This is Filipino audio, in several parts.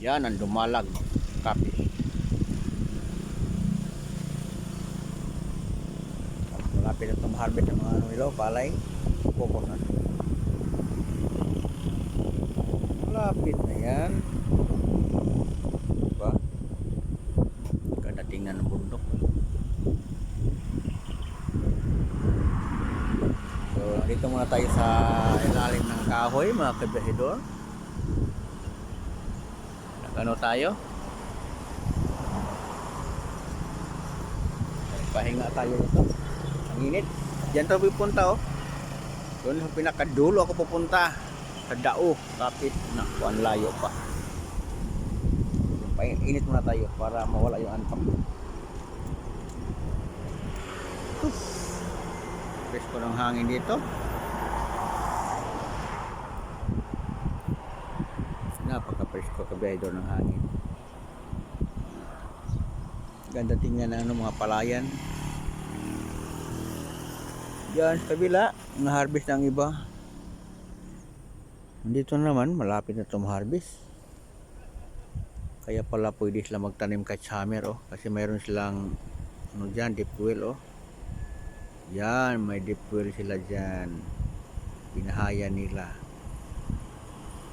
Yan ang dumalag kape. Malapit na tumaharbit ng mga ano nila, palay. Focus na. Malapit na yan. Diba? Ganda tingnan ng bundok. So, dito muna tayo sa ilalim ng kahoy, mga kabahidor. Ano tayo? Pahinga tayo dito. Ang init. Diyan tayo pupunta, oh. Doon sa pinakadulo ako pupunta. Sa Dao. Kapit. Naku, ang layo pa. Init muna tayo para mawala yung antok. Presko ng hangin dito. Napaka-presko kabahidor ng hangin. Ganda tingnan na mga palayan. Diyan sa kabila, na-harvest ng iba. Dito naman, malapit na itong harvest. Kaya pala pwede sila magtanim kahit summer, oh. Kasi mayroon silang ano dyan, deep well, oh. Yan, may deep well sila dyan. Pinahaya nila.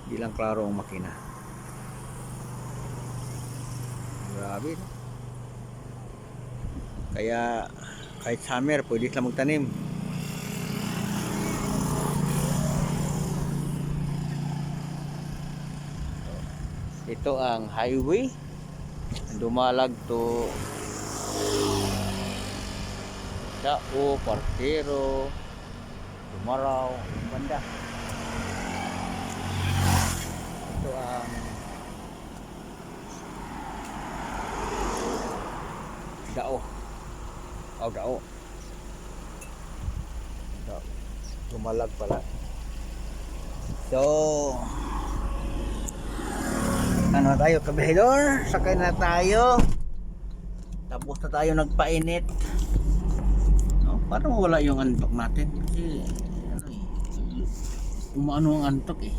Hindi lang klaro ang makina. Grabe, no? Kaya kahit summer pwede sila magtanim. Ito ang highway dumalag to Dao, Partero, Dumaraw, banda. Ito ang Dao. Oh, Dao. Dumalag pala. So, ano tayo kabahidor? Sakay na tayo. Tapos na tayo nagpainit. No, para mawala yung antok natin. Kasi ano umaano ang antok eh.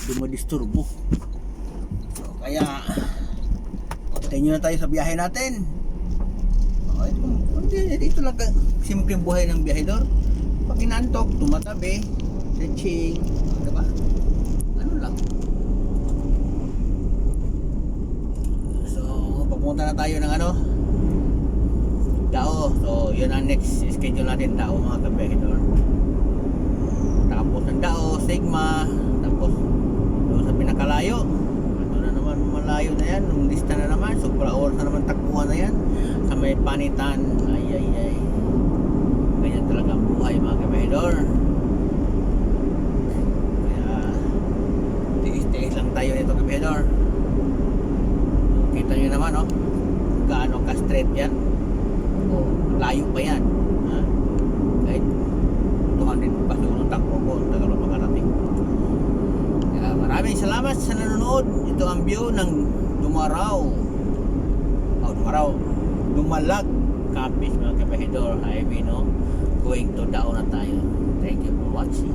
Hindi mo disturbo. So, kaya continue na tayo sa biyahe natin. Okay, ito lang simpleng buhay ng biyahedor. Pag inantok, tumatabi, stretching, diba? Ano lang. So, papunta na tayo ng ano? Dao. So, yun ang next schedule natin, Dao, mga kabahidor. Tapos ng Dao, Sigma, tapos doon sa pinakalayo. Ito na naman, malayo na yan. Nung lista na naman, supra oras na naman takbuhan na yan. Sa may Panitan. Ay. Ganyan talaga ang buhay, mga kabahidor. Kaya tiis-tiis lang tayo nito, kabahidor. Kita nyo naman, oh, gaano ka-straight yan. O, layo pa yan, ha? Kahit 200 pa siguro takbo ko, tagal pa makarating. Kaya maraming salamat sa nanonood. Ito ang view ng Dumalag Capiz, mga kabahidor highway, no? Going to Dao na tayo. Thank you for watching.